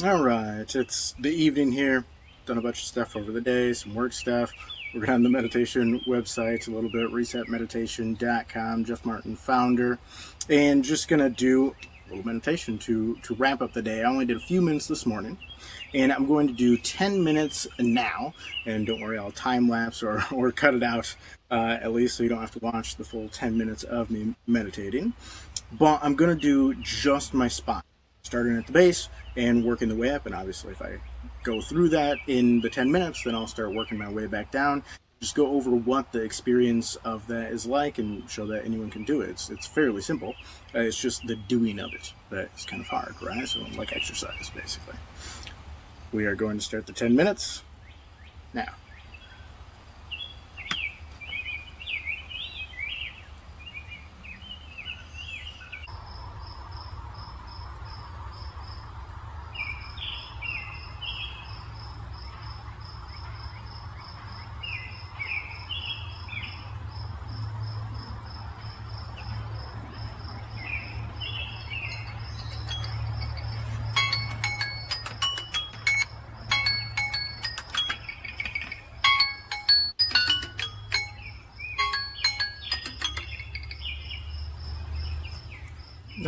All right, it's the evening here. Done a bunch of stuff over the day, some work stuff. We're on the meditation website a little bit, resetmeditation.com, Jeff Martin, founder, and just going to do a little meditation to wrap up the day. I only did a few minutes this morning, and I'm going to do 10 minutes now. And don't worry, I'll time lapse or cut it out at least so you don't have to watch the full 10 minutes of me meditating. But I'm going to do just my spine, starting at the base and working the way up. And obviously, if I go through that in the 10 minutes, then I'll start working my way back down. Just go over what the experience of that is like and show that anyone can do it. It's fairly simple. It's just the doing of it that is kind of hard, right? So, like exercise, basically. We are going to start the 10 minutes now.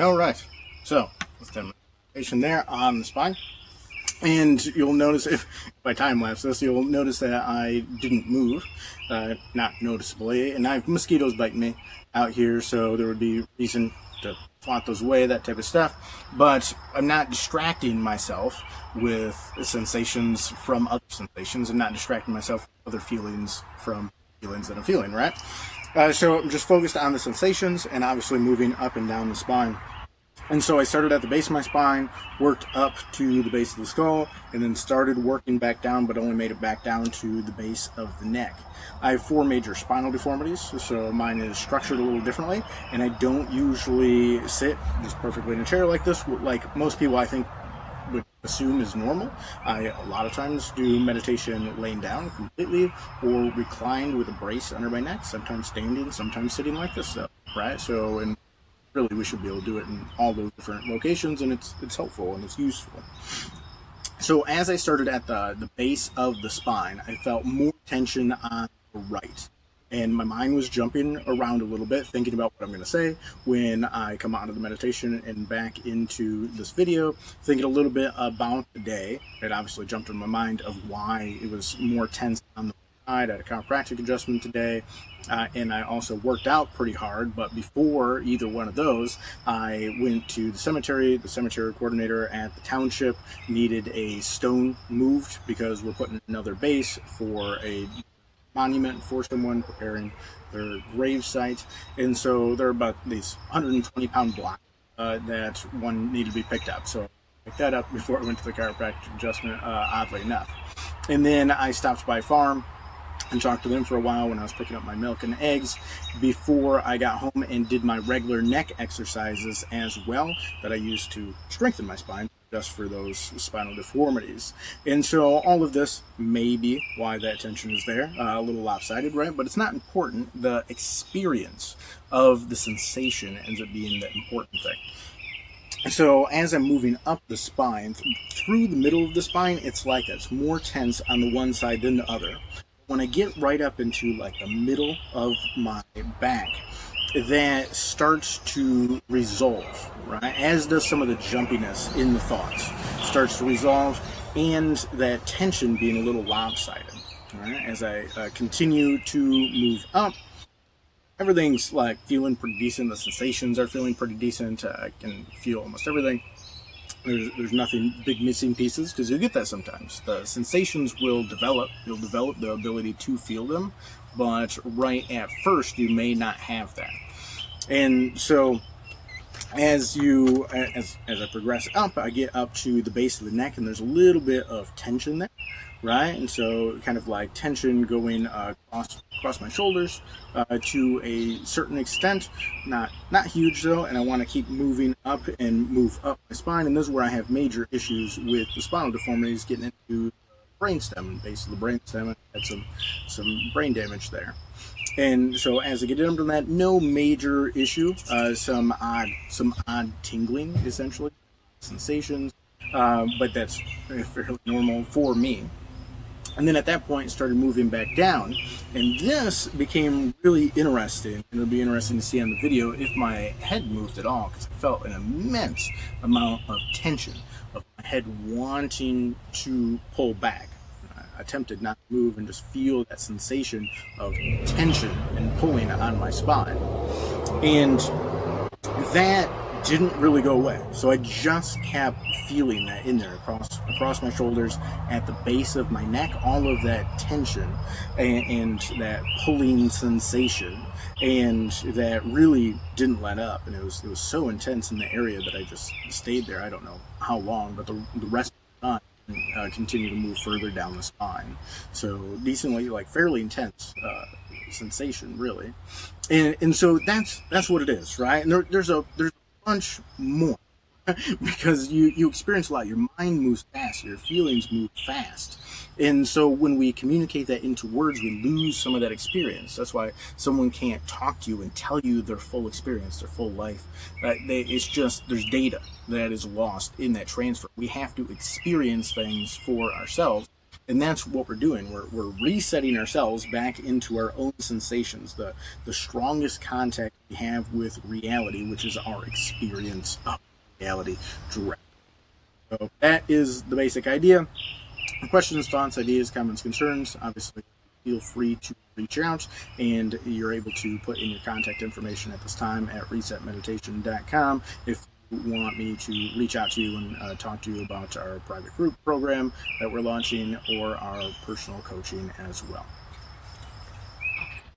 All right. So, let's have meditation there on the spine. And you'll notice, if I time lapse this, you'll notice that I didn't move, not noticeably. And I have mosquitoes biting me out here, so there would be reason to swat those away, that type of stuff. But I'm not distracting myself with sensations from other sensations. I'm not distracting myself with other feelings from feelings that I'm feeling, right? So I'm just focused on the sensations and obviously moving up and down the spine. And so I started at the base of my spine, worked up to the base of the skull, and then started working back down, but only made it back down to the base of the neck. I have 4 major spinal deformities, so mine is structured a little differently, and I don't usually sit just perfectly in a chair like this, like most people I think would assume is normal. I a lot of times do meditation laying down completely or reclined with a brace under my neck, sometimes standing, sometimes sitting like this stuff, right? So, and really we should be able to do it in all those different locations, and it's helpful and it's useful. So as I started at the base of the spine, I felt more tension on the right. And my mind was jumping around a little bit, thinking about what I'm going to say when I come out of the meditation and back into this video, thinking a little bit about the day. It obviously jumped in my mind of why it was more tense on the side. I had a chiropractic adjustment today, and I also worked out pretty hard. But before either one of those, I went to the cemetery. The cemetery coordinator at the township needed a stone moved because we're putting another base for a monument for someone, preparing their grave site. And so there are about these 120-pound blocks that one needed to be picked up. So I picked that up before I went to the chiropractic adjustment, oddly enough. And then I stopped by a farm and talked to them for a while when I was picking up my milk and eggs before I got home, and did my regular neck exercises as well that I used to strengthen my spine just for those spinal deformities. And so all of this may be why that tension is there, a little lopsided, right? But it's not important. The experience of the sensation ends up being the important thing. So as I'm moving up the spine, through the middle of the spine, it's like it's more tense on the one side than the other. When I get right up into like the middle of my back, that starts to resolve, right? As does some of the jumpiness in the thoughts starts to resolve, and that tension being a little lopsided, right? As I continue to move up, everything's like feeling pretty decent. The sensations are feeling pretty decent. I can feel almost everything. There's nothing big missing pieces, because you'll get that sometimes. The sensations will develop. You'll develop the ability to feel them, but right at first you may not have that. And so as I progress up, I get up to the base of the neck, and there's a little bit of tension there, right? And so kind of like tension going across my shoulders to a certain extent, not huge though. And I want to keep moving up and move up my spine, and this is where I have major issues with the spinal deformities, getting into the brainstem, base of the brainstem, and had some brain damage there. And so as I get into that, no major issue. Some odd tingling, essentially, sensations, but that's fairly normal for me. And then at that point, started moving back down, and this became really interesting. And it'll be interesting to see on the video if my head moved at all, because I felt an immense amount of tension of my head wanting to pull back. I attempted not to move and just feel that sensation of tension and pulling on my spine. And that didn't really go away. So I just kept feeling that in there across my shoulders, at the base of my neck, all of that tension and that pulling sensation, and that really didn't let up. And it was so intense in the area that I just stayed there. I don't know how long, but the rest of the time continue to move further down the spine. So decently, like fairly intense sensation, really. And so that's what it is, right? And there's a bunch more because you experience a lot. Your mind moves fast, your feelings move fast, and so when we communicate that into words, we lose some of that experience. That's why someone can't talk to you and tell you their full experience, their full life. It's just there's data that is lost in that transfer. We have to experience things for ourselves. And that's what we're doing. We're resetting ourselves back into our own sensations, the strongest contact we have with reality, which is our experience of reality directly. So that is the basic idea. Questions, thoughts, ideas, comments, concerns, obviously feel free to reach out, and you're able to put in your contact information at this time at resetmeditation.com if want me to reach out to you and talk to you about our private group program that we're launching, or our personal coaching as well.